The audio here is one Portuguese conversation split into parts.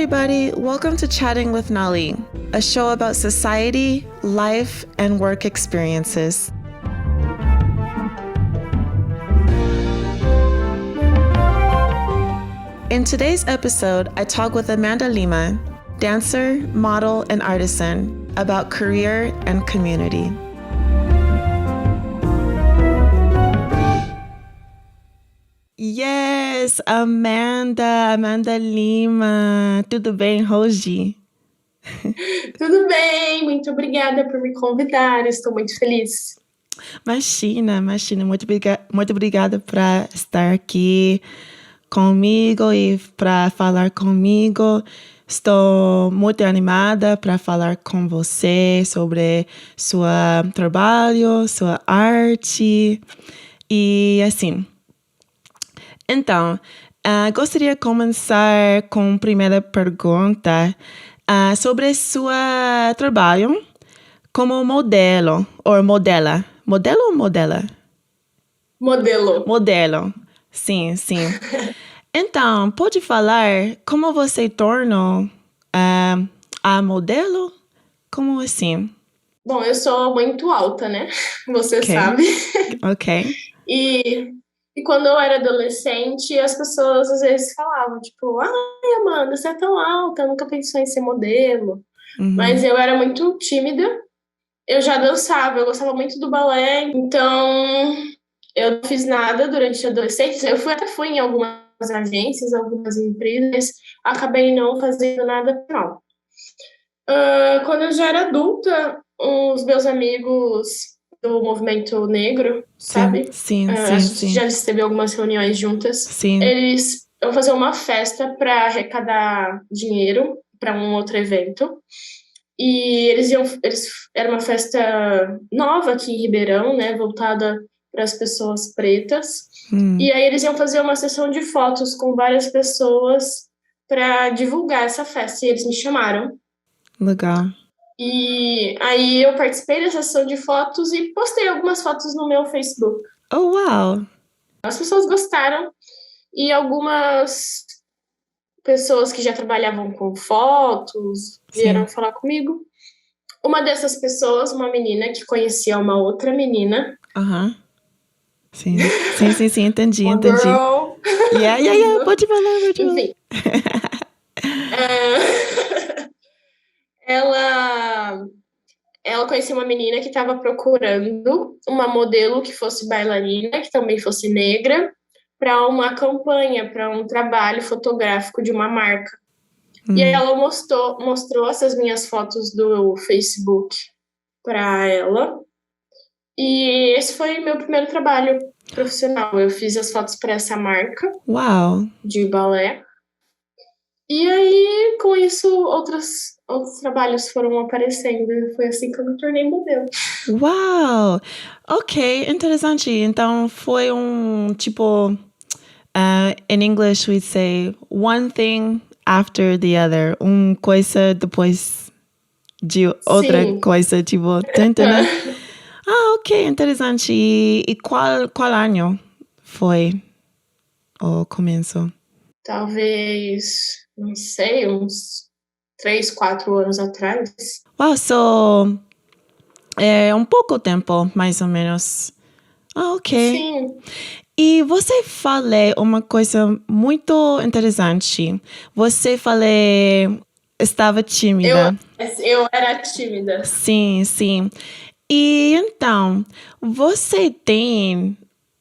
everybody. Welcome to Chatting with Nali, a show about society, life, and work experiences. In today's episode, I talk with Amanda Lima, dancer, model, and artisan, about career and community. Yes, Amanda Lima. Tudo bem, hoje? Tudo bem, muito obrigada por me convidar, estou muito feliz. Imagina, muito obrigada por estar aqui comigo e para falar comigo. Estou muito animada para falar com você sobre seu trabalho, sua arte e assim. Então, gostaria de começar com a primeira pergunta sobre seu trabalho como modelo ou modela. Modelo ou modela? Modelo. Modelo, sim. Então, pode falar como você tornou a modelo? Como assim? Bom, eu sou muito alta, né? Você Ok. sabe. Ok. E quando eu era adolescente, as pessoas às vezes falavam, tipo, ai, Amanda, você é tão alta, nunca pensou em ser modelo. Uhum. Mas eu era muito tímida, eu já dançava, eu gostava muito do balé, então eu não fiz nada durante a adolescência. Eu até fui em algumas agências, algumas empresas, acabei não fazendo nada não. Quando eu já era adulta, os meus amigos do movimento negro, sabe? Sim. A gente já esteve algumas reuniões juntas. Sim. Eles vão fazer uma festa para arrecadar dinheiro para um outro evento. E era uma festa nova aqui em Ribeirão, né? Voltada para as pessoas pretas. E aí eles iam fazer uma sessão de fotos com várias pessoas para divulgar essa festa. E eles me chamaram. Legal. E aí eu participei dessa sessão de fotos e postei algumas fotos no meu Facebook. Oh, uau! As pessoas gostaram e algumas pessoas que já trabalhavam com fotos vieram falar comigo. Uma dessas pessoas, uma menina que conhecia uma outra menina. Aham. Sim, entendi. Girl. Yeah, pode falar. Enfim. Ela conhecia uma menina que estava procurando uma modelo que fosse bailarina, que também fosse negra, para uma campanha, para um trabalho fotográfico de uma marca. E aí ela mostrou essas minhas fotos do Facebook para ela. E esse foi meu primeiro trabalho profissional. Eu fiz as fotos para essa marca. Uau! De balé. E aí, com isso, outros trabalhos foram aparecendo. Foi assim que eu me tornei modelo. Uau! Ok, interessante. Então, foi tipo... in English, we'd say one thing after the other. Coisa depois de outra coisa, tipo... Ok, interessante. E qual ano foi o começo? Talvez, não sei, uns 3, 4 anos atrás. Uau, so... É pouco tempo, mais ou menos. Ok. Sim. E você falou uma coisa muito interessante. Você falou estava tímida. Eu era tímida. Sim. E então, você tem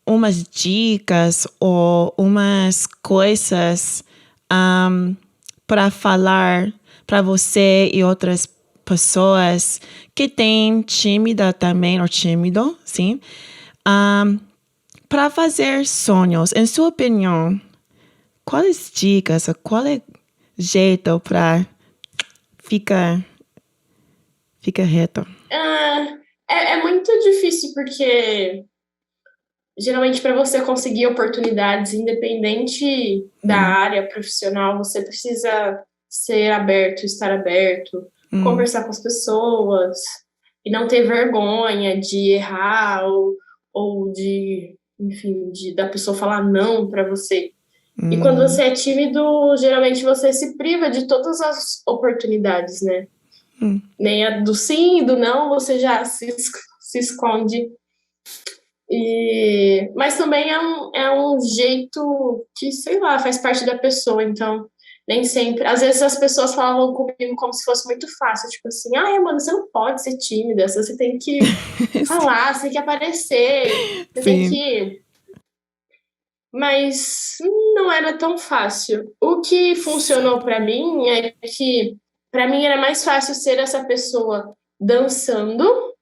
umas dicas ou umas coisas para falar para você e outras pessoas que têm tímida também, ou tímido, sim, para fazer sonhos? Em sua opinião, quais dicas, qual é jeito para ficar reto? É muito difícil porque geralmente para você conseguir oportunidades independente da área profissional, você precisa ser aberto, estar aberto, conversar com as pessoas e não ter vergonha de errar ou de, enfim, da pessoa falar não para você. E quando você é tímido, geralmente você se priva de todas as oportunidades, né? Nem a do sim e do não, você já se esconde. Mas também é um jeito que, sei lá, faz parte da pessoa, então nem sempre. Às vezes as pessoas falavam comigo como se fosse muito fácil, tipo assim, ai, mano, você não pode ser tímida, você tem que falar, você tem que aparecer, você tem Sim. que. Mas não era tão fácil. O que funcionou pra mim é que pra mim era mais fácil ser essa pessoa dançando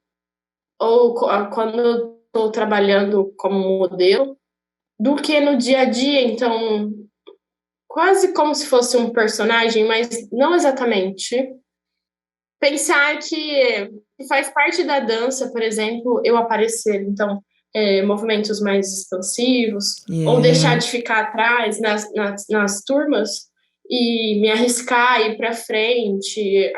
ou quando eu tô trabalhando como modelo do que no dia a dia, então quase como se fosse um personagem, mas não exatamente. Pensar que faz parte da dança, por exemplo, eu aparecer, então, movimentos mais expansivos, ou deixar Yeah. de ficar atrás nas turmas e me arriscar a ir para frente,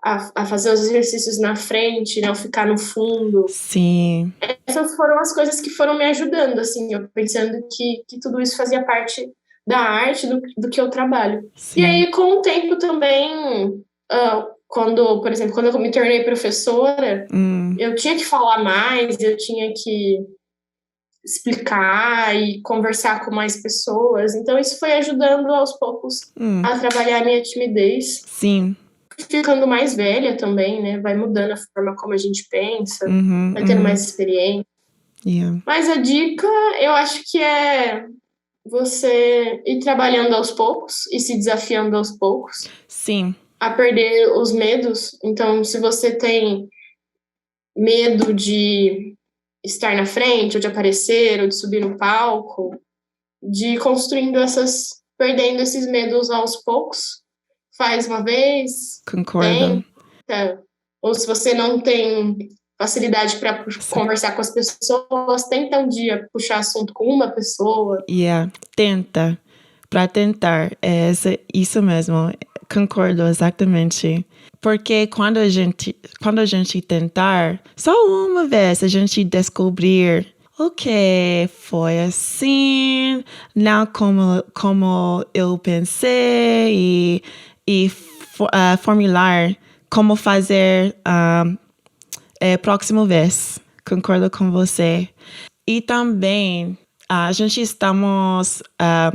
a fazer os exercícios na frente, não ficar no fundo. Sim. Essas foram as coisas que foram me ajudando, assim, eu pensando que tudo isso fazia parte da arte, do que eu trabalho. E Sim. aí, com o tempo também, quando, por exemplo, quando eu me tornei professora, eu tinha que falar mais, eu tinha que explicar e conversar com mais pessoas. Então, isso foi ajudando aos poucos a trabalhar a minha timidez. Sim. Ficando mais velha também, né? Vai mudando a forma como a gente pensa, vai tendo mais experiência. Yeah. Mas a dica, eu acho que é você ir trabalhando aos poucos e se desafiando aos poucos Sim. a perder os medos. Então, se você tem medo de estar na frente, ou de aparecer, ou de subir no palco, de ir construindo perdendo esses medos aos poucos. Faz uma vez, Concordo. tenta. Ou se você não tem facilidade para conversar com as pessoas, tenta um dia puxar assunto com uma pessoa. Yeah. Tenta. Para tentar. É isso mesmo. Concordo exatamente. Porque quando a gente tentar, só uma vez a gente descobrir, ok, foi assim, não como eu pensei, e formular como fazer próxima vez. Concordo com você. E também a gente estamos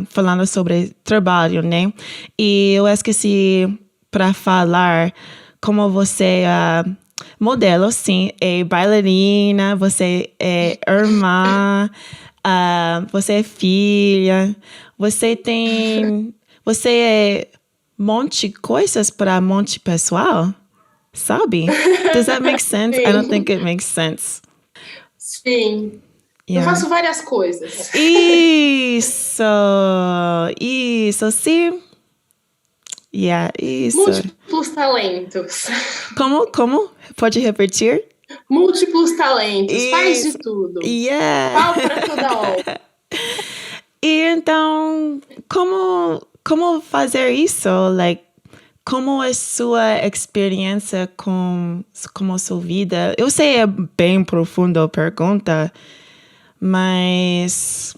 falando sobre trabalho, né? E eu esqueci para falar como você modelo, sim, é bailarina, você é irmã, você é filha, você é monte de coisas para monte pessoal, sabe? Does that make sense? I don't think it makes sense. Sim. Yeah. Eu faço várias coisas. Isso, sim. Yeah, isso. Múltiplos talentos. Como? Pode repetir? Múltiplos talentos, faz de Isso. tudo. Yeah. Pau para toda obra. E então, como fazer isso? Like, como é sua experiência com a sua vida? Eu sei, é bem profunda a pergunta, mas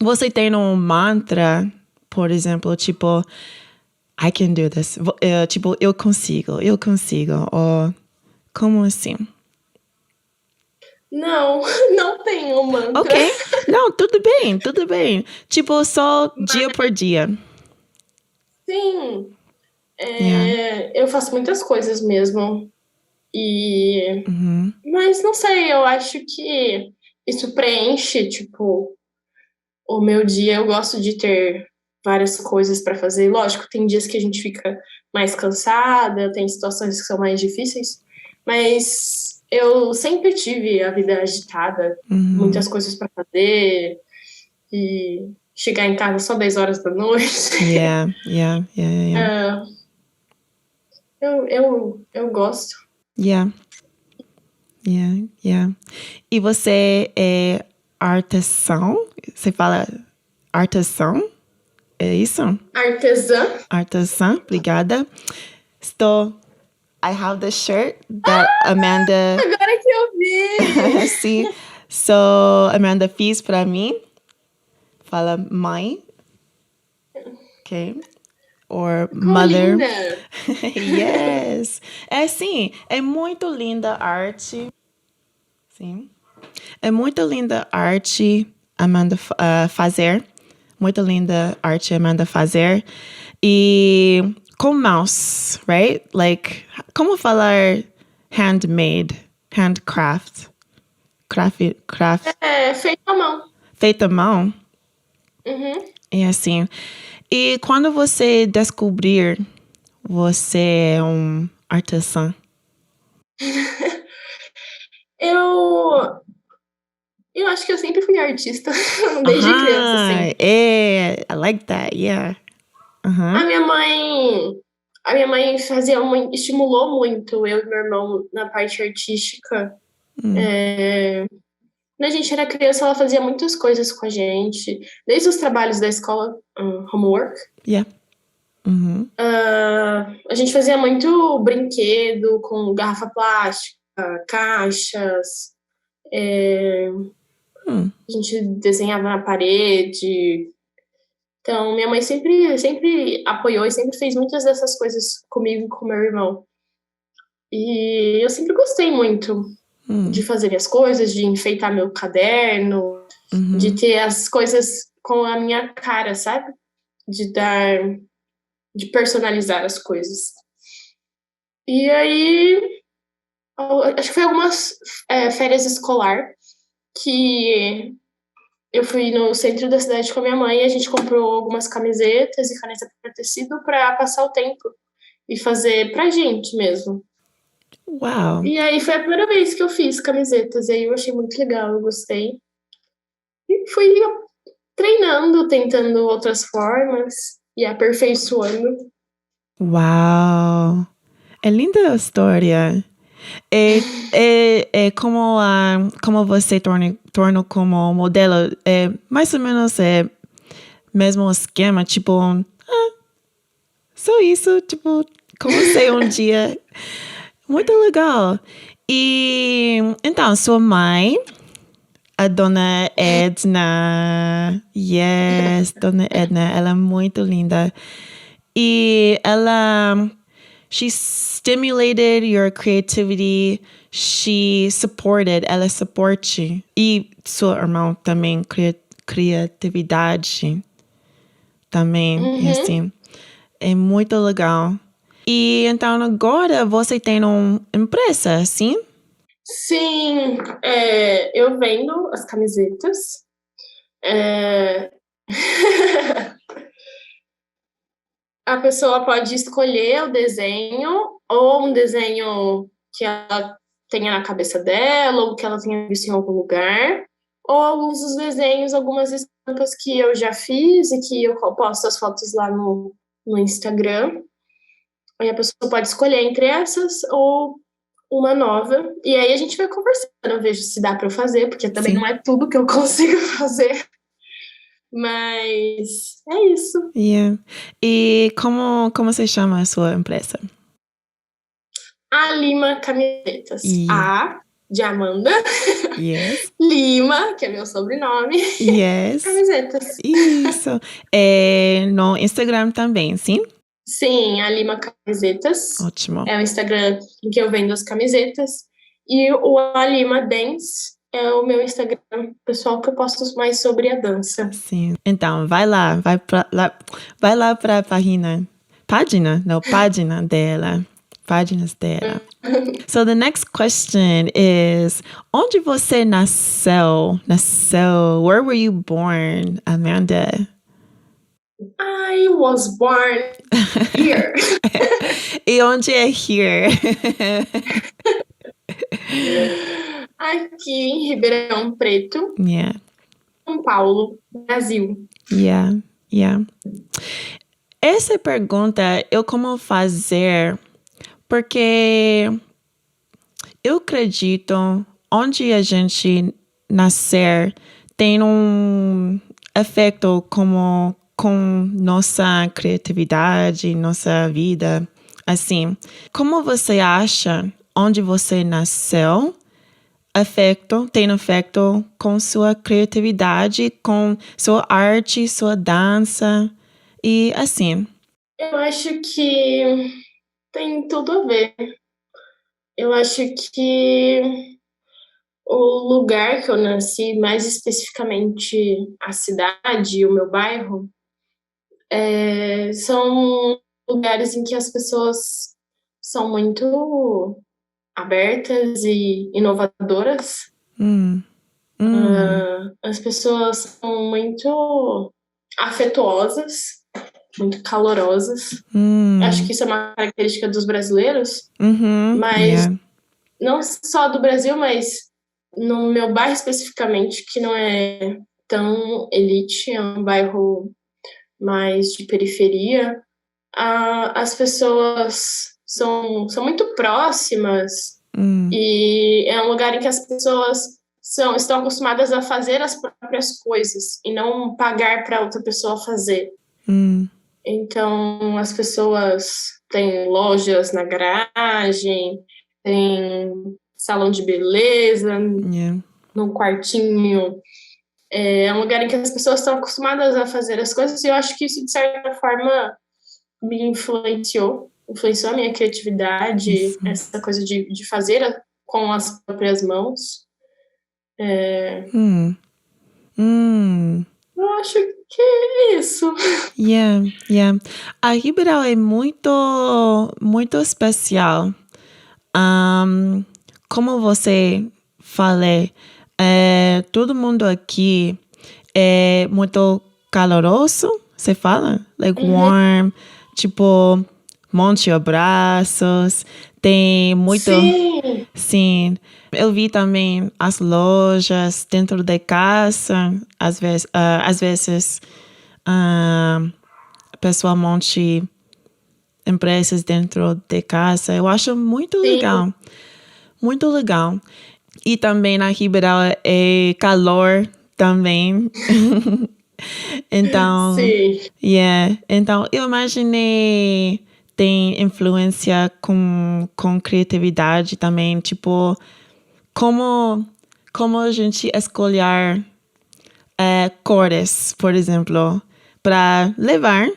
você tem um mantra, por exemplo, tipo, I can do this. Tipo, eu consigo. Ou como assim? Não tenho mantra. Ok. Não, tudo bem. Tipo, só dia por dia. Sim. Yeah. Eu faço muitas coisas mesmo. Mas não sei, eu acho que isso preenche, tipo, o meu dia. Eu gosto de ter várias coisas para fazer. Lógico, tem dias que a gente fica mais cansada, tem situações que são mais difíceis, mas eu sempre tive a vida agitada, muitas coisas para fazer e chegar em casa só 10 horas da noite. Yeah. Eu gosto. Yeah. E você é artesão? Você fala artesão? É isso? Artesã, obrigada. I have the shirt that Amanda... Agora que eu vi! Sim. Amanda fez para mim. fala mãe. Ok. Or Ficou mother. linda. Yes. É sim, é muito linda a arte. Sim. É muito linda a arte, Amanda, fazer. Muito linda a arte, Amanda, fazer. E com mouse, right? Like, como falar handmade, handcraft, craft, É, feito à mão. feita à mão. Uhum. E assim. E quando você descobrir você é um artesã? Eu acho que eu sempre fui artista, desde criança, assim. I like that, yeah. A minha mãe, estimulou muito eu e meu irmão na parte artística. Quando a gente era criança, ela fazia muitas coisas com a gente, desde os trabalhos da escola, homework. Yeah. A gente fazia muito brinquedo com garrafa plástica, caixas. A gente desenhava na parede. Então, minha mãe sempre apoiou e sempre fez muitas dessas coisas comigo e com meu irmão. E eu sempre gostei muito de fazer as coisas, de enfeitar meu caderno, de ter as coisas com a minha cara, sabe? De personalizar as coisas. E aí, acho que foi algumas férias escolar que eu fui no centro da cidade com a minha mãe e a gente comprou algumas camisetas e caneta para tecido para passar o tempo e fazer pra gente mesmo. Wow. E aí foi a primeira vez que eu fiz camisetas e aí eu achei muito legal, eu gostei. E fui treinando, tentando outras formas e aperfeiçoando. Wow. É linda a história. É como você torna como modelo. É mais ou menos mesmo esquema, tipo, só isso, tipo, comecei um dia. Muito legal. E então, sua mãe, a dona Edna, yes, dona Edna, ela é muito linda. E she stimulated your creativity, ela suporte. E seu irmão também, criatividade também, e assim, é muito legal. E então agora você tem uma empresa, sim? Sim, eu vendo as camisetas. A pessoa pode escolher o desenho, ou um desenho que ela tenha na cabeça dela, ou que ela tenha visto em algum lugar, ou alguns dos desenhos, algumas estampas que eu já fiz e que eu posto as fotos lá no Instagram. Aí a pessoa pode escolher entre essas ou uma nova. E aí a gente vai conversando, eu vejo se dá para eu fazer, porque também não é tudo que eu consigo fazer. Mas é isso. Yeah. E como se chama a sua empresa? A Lima Camisetas. Yeah. A de Amanda. Yes. Lima, que é meu sobrenome. Yes. Camisetas. Isso. No Instagram também, sim? Sim, a Lima Camisetas. Ótimo. É o Instagram em que eu vendo as camisetas. E o A Lima Dance é o meu Instagram pessoal que eu posto mais sobre a dança. Sim. Então, vai lá para a página dela. Páginas dela. So the next question is, onde você nasceu? Where were you born, Amanda? I was born here. E onde é here? Aqui em Ribeirão Preto, Yeah. São Paulo, Brasil. Yeah. Essa pergunta eu como fazer porque eu acredito onde a gente nascer tem efeito com nossa criatividade, nossa vida, assim. Como você acha onde você nasceu tem efeito com sua criatividade, com sua arte, sua dança e assim. Eu acho que tem tudo a ver. Eu acho que o lugar que eu nasci, mais especificamente a cidade e o meu bairro, são lugares em que as pessoas são muito abertas e inovadoras. As pessoas são muito afetuosas, muito calorosas. Acho que isso é uma característica dos brasileiros, mas não só do Brasil, mas no meu bairro especificamente, que não é tão elite, é um bairro mais de periferia, as pessoas são muito próximas e é um lugar em que as pessoas estão acostumadas a fazer as próprias coisas e não pagar para outra pessoa fazer. Então, as pessoas têm lojas na garagem, tem salão de beleza, num quartinho. É um lugar em que as pessoas estão acostumadas a fazer as coisas e eu acho que isso, de certa forma, me influenciou a minha criatividade, essa coisa de fazer com as próprias mãos. Eu acho que é isso. Yeah. A Ribeirão é muito, muito especial. Como você falou, todo mundo aqui é muito caloroso, você fala? Like warm, tipo, monte de abraços, tem muito... Sim. Eu vi também as lojas dentro de casa, às vezes a pessoa monte empresas dentro de casa. Eu acho muito legal. Muito legal. E também na Ribeirão é calor também. Então, então eu imaginei tem influência com criatividade também, tipo como a gente escolher cores, por exemplo, para levar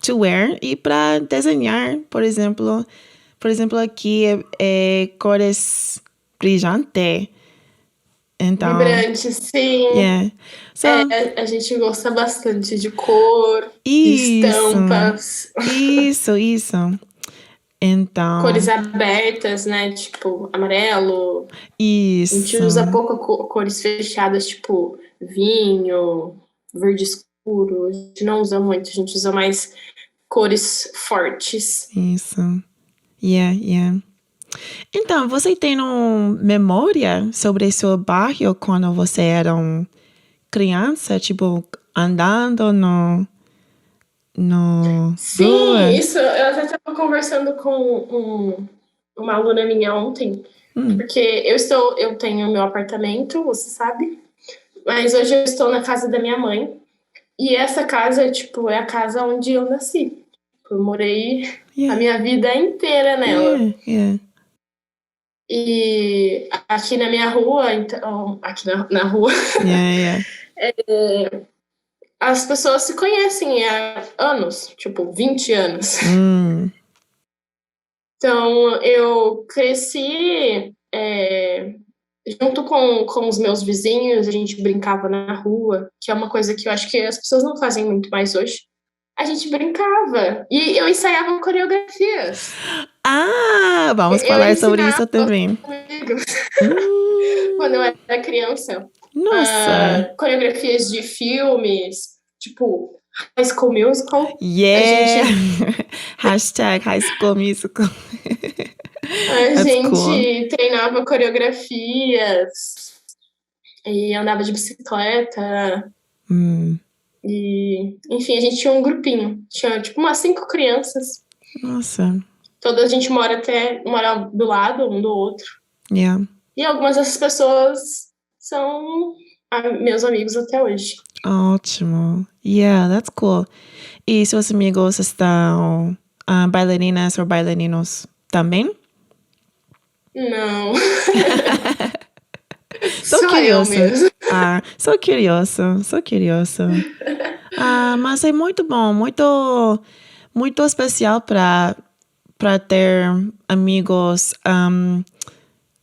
to wear e para desenhar, por exemplo aqui é cores brilhantes. Então, vibrante, sim. So, a gente gosta bastante de cor, estampas. Isso. Então, cores abertas, né? Tipo, amarelo. Isso. A gente usa pouco cores fechadas, tipo vinho, verde escuro. A gente não usa muito, a gente usa mais cores fortes. Isso. Yeah. Então, você tem uma memória sobre seu bairro quando você era criança, tipo, andando no Sim, rua? isso. Eu até estava conversando com uma aluna minha ontem, porque eu tenho meu apartamento, você sabe, mas hoje eu estou na casa da minha mãe. E essa casa, tipo, é a casa onde eu nasci. Eu morei a minha vida inteira nela. E aqui na minha rua, então, aqui na rua, as pessoas se conhecem há anos, tipo, 20 anos. Então, eu cresci junto com os meus vizinhos, a gente brincava na rua, que é uma coisa que eu acho que as pessoas não fazem muito mais hoje. A gente brincava e eu ensaiava coreografias. Vamos falar sobre isso também. Quando eu era criança. Nossa! Coreografias de filmes, tipo High School Musical. Hashtag High School Musical. A gente treinava coreografias e andava de bicicleta. E, enfim, a gente tinha um grupinho. Tinha, tipo, umas 5 crianças. Nossa. Toda a gente mora do lado um do outro. E algumas dessas pessoas são meus amigos até hoje. Ótimo. That's cool. E seus amigos estão bailarinas ou bailarinos também? Não. eu curiosa. mesmo. Sou curiosa. Mas é muito bom, muito especial para ter amigos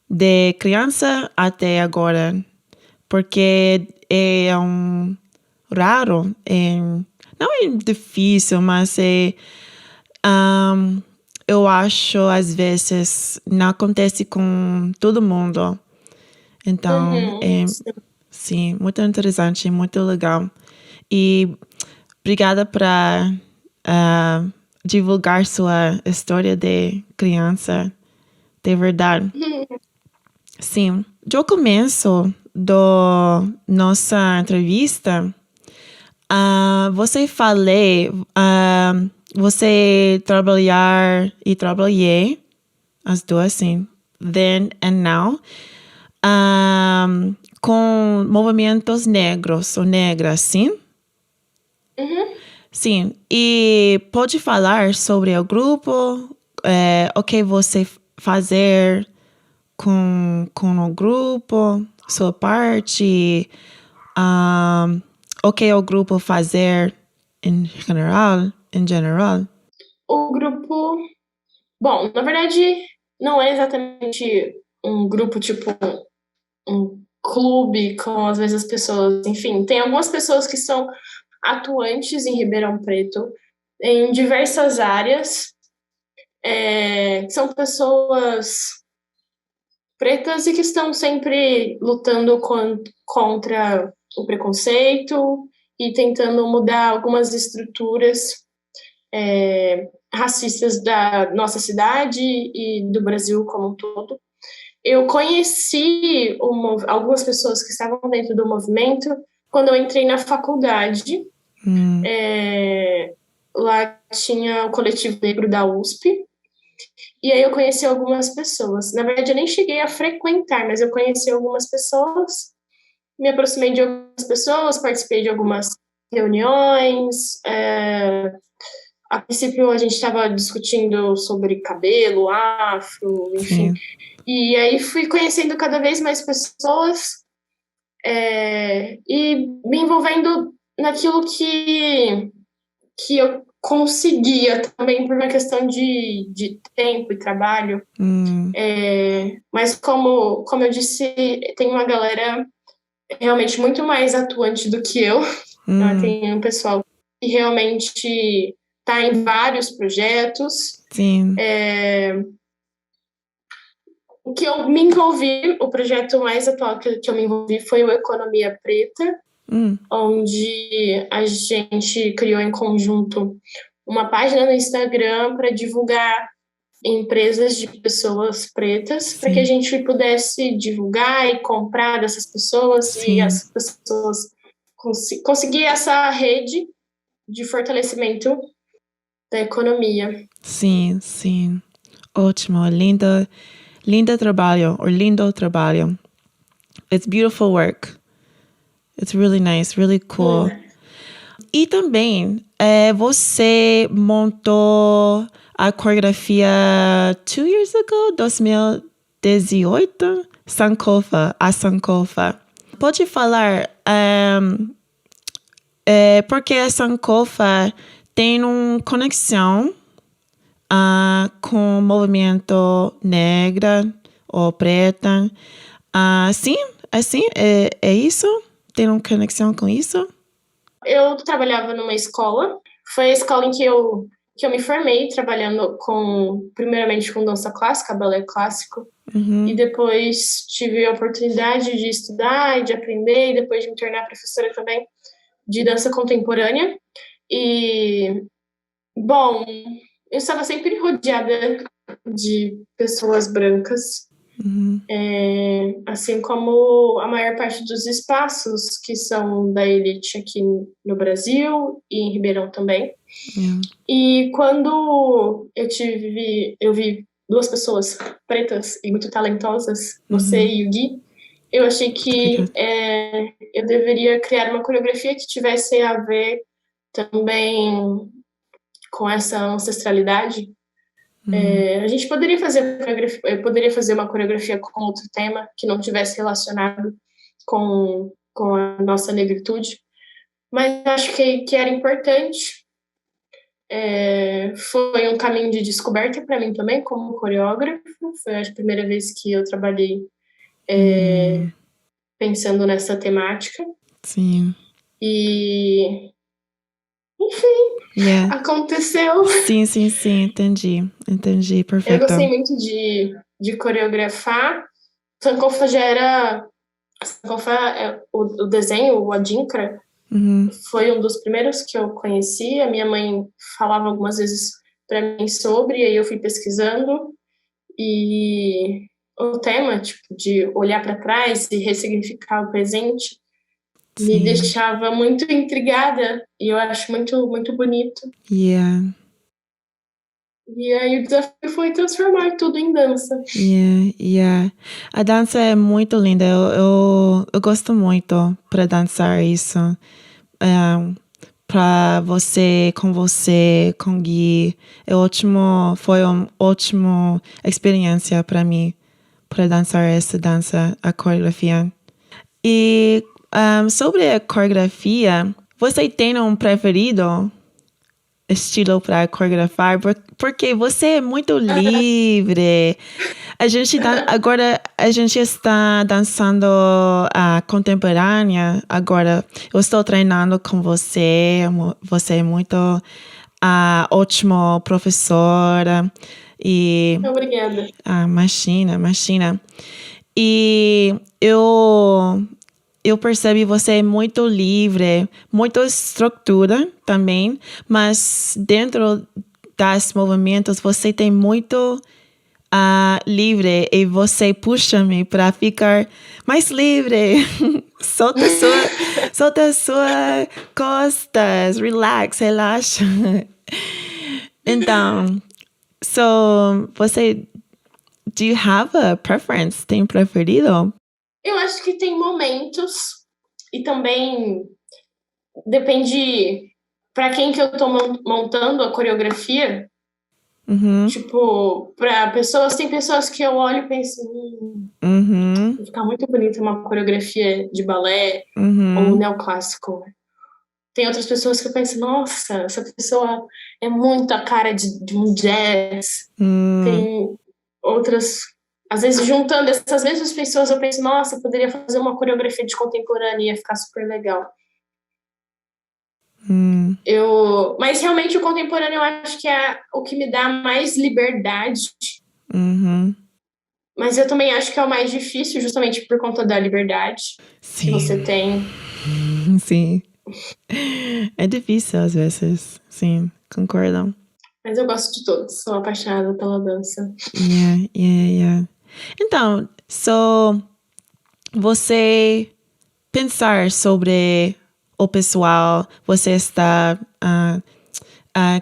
de criança até agora, porque é raro, não é difícil, mas eu acho às vezes não acontece com todo mundo. Então, Sim. sim, muito interessante, muito legal. E obrigada por divulgar sua história de criança, de verdade. Sim, eu começo da nossa entrevista. Você trabalhei as duas, sim, then and now, com movimentos negros ou negras, sim? Sim, e pode falar sobre o grupo, o que você fazer com o grupo, sua parte, o que o grupo fazer em geral. O grupo, bom, na verdade, não é exatamente um grupo tipo um clube com às vezes as pessoas, enfim, tem algumas pessoas que são atuantes em Ribeirão Preto em diversas áreas. São pessoas pretas e que estão sempre lutando contra o preconceito e tentando mudar algumas estruturas racistas da nossa cidade e do Brasil como um todo. Eu conheci algumas pessoas que estavam dentro do movimento quando eu entrei na faculdade. Lá tinha o Coletivo Negro da USP, e aí eu conheci algumas pessoas. Na verdade, eu nem cheguei a frequentar, mas eu conheci algumas pessoas, me aproximei de algumas pessoas, participei de algumas reuniões. A princípio, a gente estava discutindo sobre cabelo, afro, enfim. Sim. E aí fui conhecendo cada vez mais pessoas e me envolvendo naquilo que eu conseguia também por uma questão de tempo e trabalho. Mas como eu disse, tem uma galera realmente muito mais atuante do que eu. Tem um pessoal que realmente está em vários projetos. Sim. O que eu me envolvi, o projeto mais atual que eu me envolvi foi o Economia Preta, onde a gente criou em conjunto uma página no Instagram para divulgar empresas de pessoas pretas, para que a gente pudesse divulgar e comprar dessas pessoas. Sim. E as pessoas conseguir essa rede de fortalecimento da economia. Sim, sim. Ótimo, lindo trabalho. It's beautiful work. It's really nice, really cool. E também, você montou a coreografia 2 years ago, 2018, a Sankofa. Pode falar porque a Sankofa tem uma conexão com o movimento negra ou preta. Sim, assim, é isso? Tem uma conexão com isso? Eu trabalhava numa escola. Foi a escola em que eu me formei, trabalhando primeiramente com dança clássica, balé clássico. E depois tive a oportunidade de estudar e de aprender, e depois de me tornar professora também de dança contemporânea. E, bom, eu estava sempre rodeada de pessoas brancas, assim como a maior parte dos espaços que são da elite aqui no Brasil e em Ribeirão também. E quando eu vi duas pessoas pretas e muito talentosas, você e o Gui, eu achei que eu deveria criar uma coreografia que tivesse a ver também com essa ancestralidade. A gente poderia fazer eu poderia fazer uma coreografia com outro tema que não tivesse relacionado com a nossa negritude, mas acho que era importante. Foi um caminho de descoberta para mim também, como coreógrafa. Foi a primeira vez que eu trabalhei pensando nessa temática. Sim. E, enfim, Yeah. aconteceu. Sim, sim, sim, entendi. Entendi, Eu perfeito. gostei muito de coreografar. Sankofa já era. Sankofa, o desenho, o Adinkra, foi um dos primeiros que eu conheci. A minha mãe falava algumas vezes para mim sobre, e aí eu fui pesquisando. E o tema, tipo, de olhar para trás e ressignificar o presente, me Sim. deixava muito intrigada, e eu acho muito, muito bonito. Yeah. E aí o desafio foi transformar tudo em dança. Yeah, yeah. A dança é muito linda. Eu gosto muito para dançar isso. Para com Gui. Foi uma ótima experiência para mim, para dançar essa dança, a coreografia. E sobre a coreografia, você tem um preferido? Estilo para coreografar, porque você é muito livre. Agora a gente está dançando a contemporânea. Agora eu estou treinando com você. Você é muito ótima professora e Obrigada. imagina. E eu percebi você é muito livre, muita estrutura também, mas dentro das movimentos você tem muito livre e você puxa-me para ficar mais livre. solta sua costas, relaxa. Então, do you have a preference? Tem preferido? Eu acho que tem momentos, e também depende para quem que eu tô montando a coreografia. Tipo, para pessoas, tem pessoas que eu olho e penso, vai ficar muito bonita uma coreografia de balé ou neoclássico. Tem outras pessoas que eu penso, nossa, essa pessoa é muito a cara de um jazz. Tem outras, às vezes juntando essas mesmas pessoas, eu penso, nossa, eu poderia fazer uma coreografia de contemporânea, ia ficar super legal. Mas realmente o contemporâneo eu acho que é o que me dá mais liberdade. Mas eu também acho que é o mais difícil, justamente por conta da liberdade que você tem. Sim. É difícil às vezes. Sim, concordo. Mas eu gosto de todos, sou apaixonada pela dança. Yeah. Então, você pensar sobre o pessoal, você está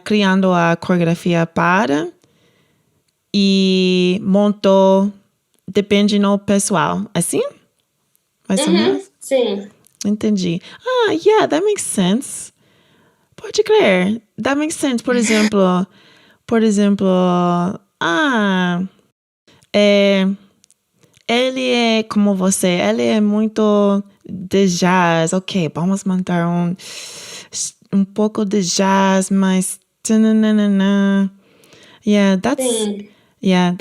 criando a coreografia para e montou, depende no pessoal, assim? Mais ou menos? Sim. Entendi. Yeah, that makes sense. Pode crer. That makes sense. Por exemplo, ele é como você, ele é muito de jazz. Ok, vamos montar um pouco de jazz, mas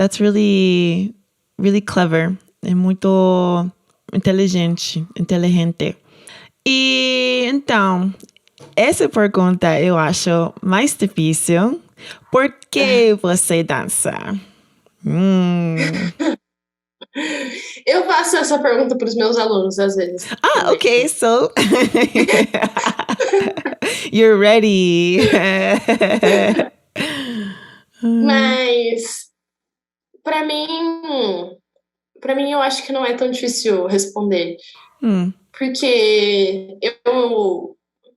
that's really, really clever. É muito inteligente. E então, essa pergunta eu acho mais difícil. Por que você dança? Eu faço essa pergunta para os meus alunos às vezes. Ok, so you're ready. Mas para mim eu acho que não é tão difícil responder. Porque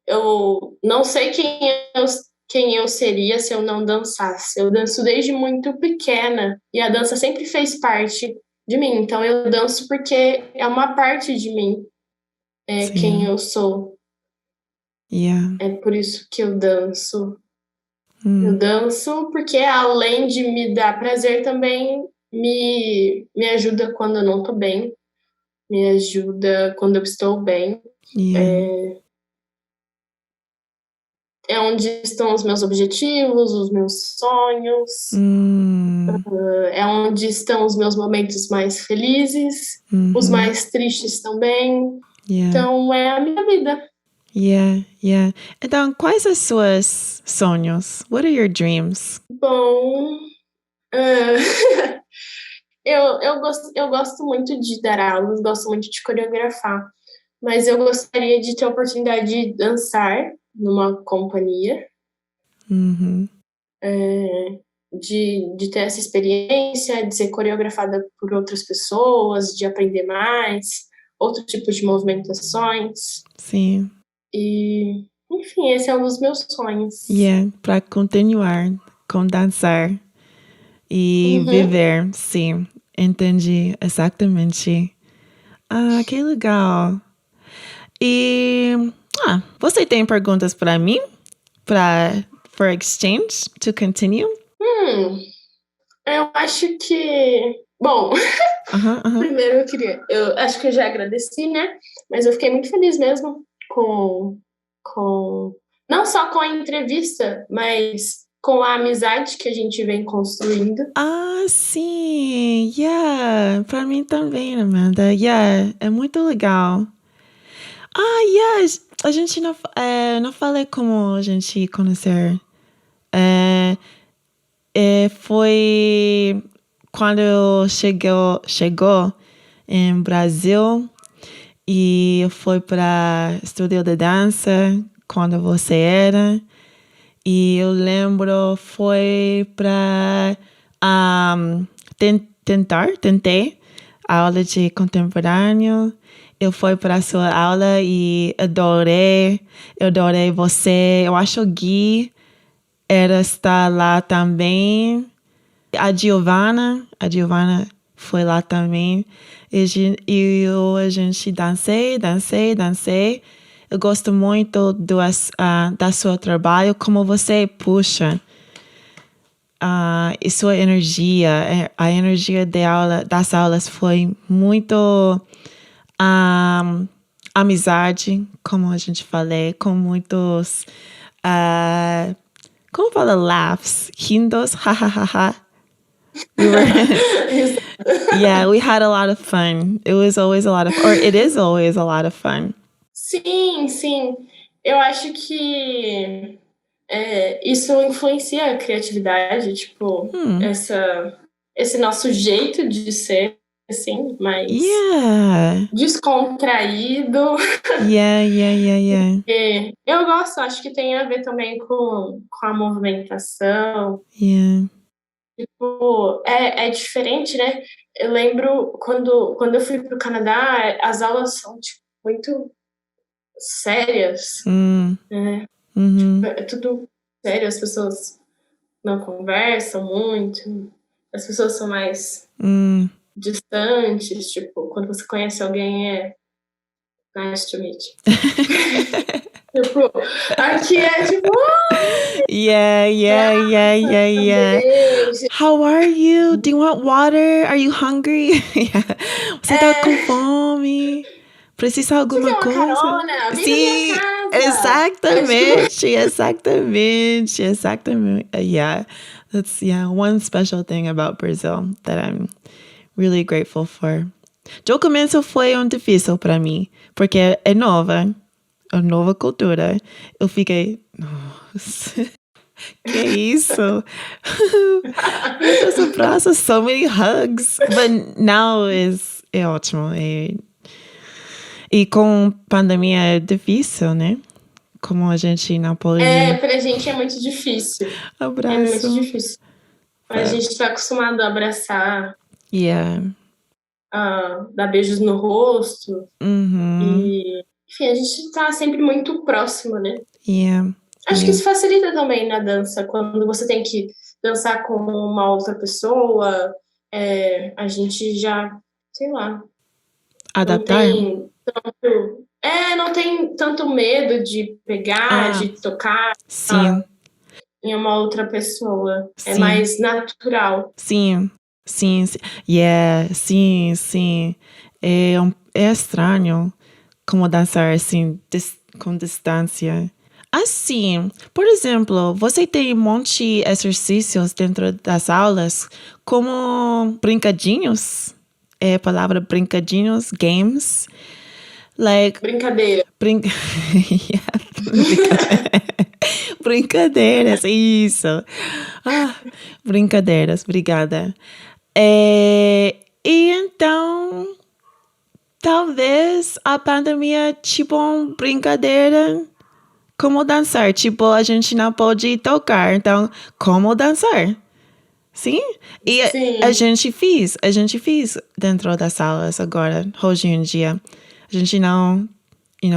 eu não sei quem eu seria se eu não dançasse. Eu danço desde muito pequena e a dança sempre fez parte de mim. Então eu danço porque é uma parte de mim, quem eu sou. É por isso que eu danço. Eu danço porque além de me dar prazer também me ajuda quando eu não tô bem. me ajuda quando eu estou bem. Yeah. É onde estão os meus objetivos, os meus sonhos, é onde estão os meus momentos mais felizes, os mais tristes também. Yeah. Então, é a minha vida. Yeah. Então, quais os seus sonhos? What are your dreams? Bom, eu gosto muito de dar aulas, gosto muito de coreografar, mas eu gostaria de ter a oportunidade de dançar numa companhia, de ter essa experiência, de ser coreografada por outras pessoas, de aprender mais, outro tipo de movimentações. Sim. E, enfim, esse é um dos meus sonhos. Yeah, para continuar com dançar e viver, sim. Entendi exatamente. Ah, que legal. E você tem perguntas para mim? For exchange to continue? Eu acho que... Bom, primeiro eu acho que eu já agradeci, né? Mas eu fiquei muito feliz mesmo com não só com a entrevista, mas com a amizade que a gente vem construindo. Ah, sim. Yeah, para mim também, Amanda. Yeah, é muito legal. Ah, yeah, a gente não falei como a gente conhecer. Foi quando chegou em Brasil e foi para estúdio de dança quando você era. E eu lembro foi para tentei a aula de contemporâneo. Eu fui para a sua aula e adorei você. Eu acho que o Gui está lá também. A Giovana foi lá também. E a gente dancei. Eu gosto muito da seu trabalho, como você puxa e sua energia. A energia das aulas foi muito amizade, como a gente falei, com muitos como fala laughs, rindos, ha. We had a lot of fun. It was always a lot of, or it is always a lot of fun. Sim. Eu acho que isso influencia a criatividade, tipo, esse nosso jeito de ser, assim, mais descontraído. Yeah. Eu gosto, acho que tem a ver também com a movimentação. Yeah. Tipo, é diferente, né? Eu lembro quando eu fui pro Canadá, as aulas são, tipo, muito sérias, né? Tipo, é tudo sério, as pessoas não conversam muito, as pessoas são mais distantes, tipo, quando você conhece alguém nice to meet you. Tipo, aqui é tipo... Yeah. How are you? Do you want water? Are you hungry? Você tá com fome? Precisa alguma coisa? Carona, sim, exatamente. Yeah, that's one special thing about Brazil that I'm really grateful for. O começo foi difícil para mim, porque é nova cultura. Eu fiquei, nossa, que isso? Muitos abraços, so many hugs. But now é ótimo. E com pandemia é difícil, né? Como a gente não pode... pra gente é muito difícil. Abraço. É muito difícil. A gente tá acostumado a abraçar. Yeah. Dar beijos no rosto. E, enfim, a gente tá sempre muito próximo, né? Yeah. Acho que isso facilita também na dança, quando você tem que dançar com uma outra pessoa, a gente já, sei lá, adaptar. Não tem tanto medo de pegar, de tocar em uma outra pessoa. É mais natural. Sim. Yeah, sim. é estranho como dançar assim, com distância. Assim, por exemplo, você tem um monte de exercícios dentro das aulas, como brincadinhos, é a palavra brincadinhos, games, like Brincadeira. Yeah, brincadeiras, isso. Ah, brincadeiras, obrigada. E então, talvez a pandemia, tipo, uma brincadeira. Como dançar? Tipo, a gente não pode tocar, então, como dançar? Sim? E Sim. a gente fez dentro das salas agora, hoje em dia. A gente não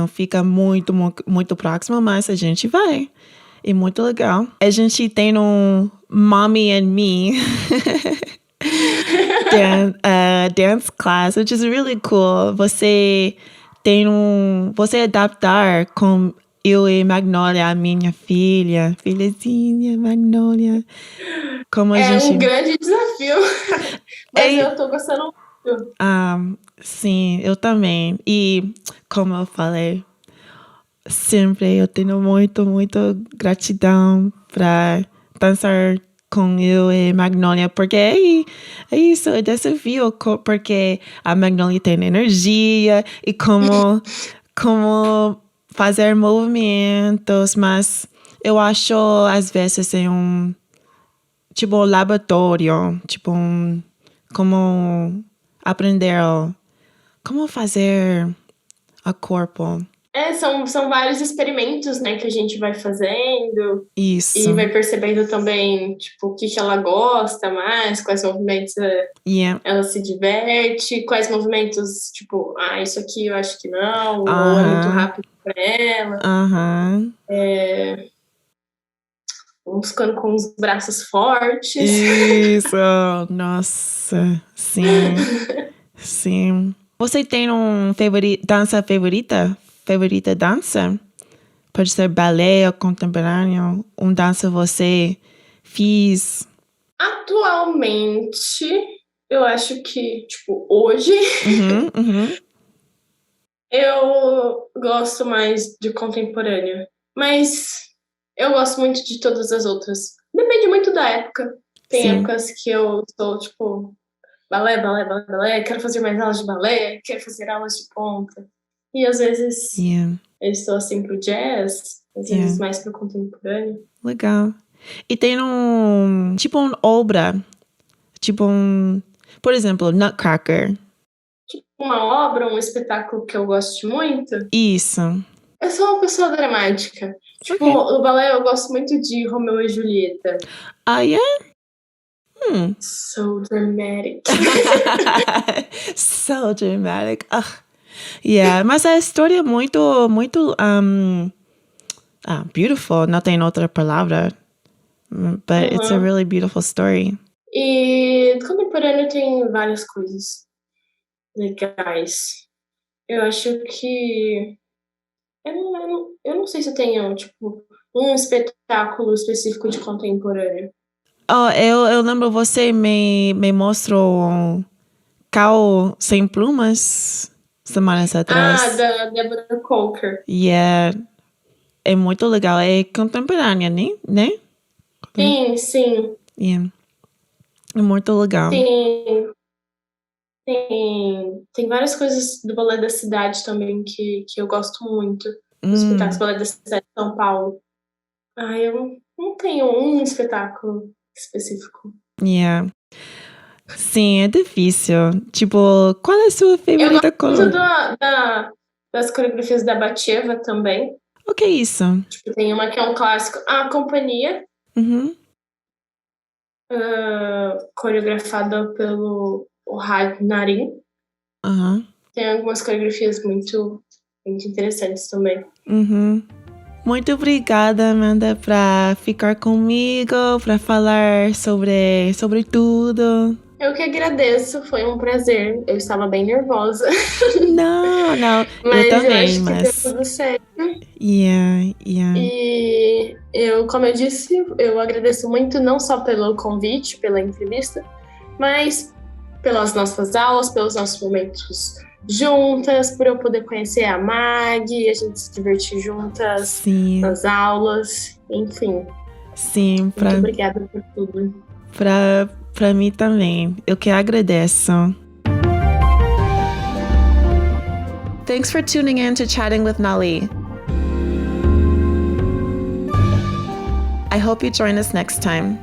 fica muito próximo, mas a gente vai. É muito legal. A gente tem um Mommy and Me dance class, which is really cool. Você adaptar com eu e Magnolia, a minha filhazinha Magnolia. Como a gente... um grande desafio, mas eu tô gostando muito. Sim, eu também. E como eu falei, sempre eu tenho muito gratidão para dançar com eu e Magnolia, porque é isso, é desafio, porque a Magnolia tem energia e como fazer movimentos, mas eu acho às vezes é tipo um laboratório, tipo como aprender como fazer o corpo. São vários experimentos, né, que a gente vai fazendo. Isso. E vai percebendo também, tipo, o que ela gosta mais, quais movimentos ela se diverte, quais movimentos, tipo, isso aqui eu acho que não, ou é muito rápido pra ela. Vamos ficando com os braços fortes. Isso, nossa, sim, sim. Você tem dança favorita? Favorita dança? Pode ser balé ou contemporâneo? Dança você fez? Atualmente, eu acho que, tipo, hoje, eu gosto mais de contemporâneo. Mas eu gosto muito de todas as outras. Depende muito da época. Tem épocas que eu sou, tipo, balé, quero fazer mais aulas de balé, quero fazer aulas de ponta. E às vezes eu estou assim pro jazz, às vezes mais pro contemporâneo. Legal. E tem tipo uma obra, tipo por exemplo, Nutcracker. Tipo uma obra, um espetáculo que eu gosto muito? Isso. Eu sou uma pessoa dramática. Tipo, no balé eu gosto muito de Romeu e Julieta. Yeah? So dramatic. So dramatic. Yeah, mas a história é muito beautiful. Não tem outra palavra. But it's a really beautiful story. E contemporâneo tem várias coisas legais. Eu acho que... Eu não sei se eu tenho, tipo, um espetáculo específico de contemporâneo. Eu lembro você me mostrou Cal Sem Plumas semanas atrás. Da Deborah Coker. Yeah. É muito legal. É contemporânea, né? Sim. Yeah. É muito legal. Tem várias coisas do Balé da Cidade também que eu gosto muito. Os espetáculos do Balé da Cidade de São Paulo. Eu não tenho um espetáculo específico. Yeah. Sim, é difícil. Tipo, qual é a sua favorita cor? Eu gosto das coreografias da Batcheva também. O que é isso? Tipo, tem uma que é um clássico. A Companhia. Coreografada pelo Ohad Narim. Tem algumas coreografias muito interessantes também. Muito obrigada, Amanda, para ficar comigo, para falar sobre tudo. Eu que agradeço, foi um prazer. Eu estava bem nervosa. Não, mas eu também, eu acho que deu tudo certo. Yeah. E como eu disse, eu agradeço muito não só pelo convite, pela entrevista, mas pelas nossas aulas, pelos nossos momentos juntas, por eu poder conhecer a Mag, a gente se divertir juntas Sim, nas aulas, enfim. sim, Muito obrigada por tudo. pra mim também. Eu que agradeço. Thanks for tuning in to Chatting with Nali. I hope you join us next time.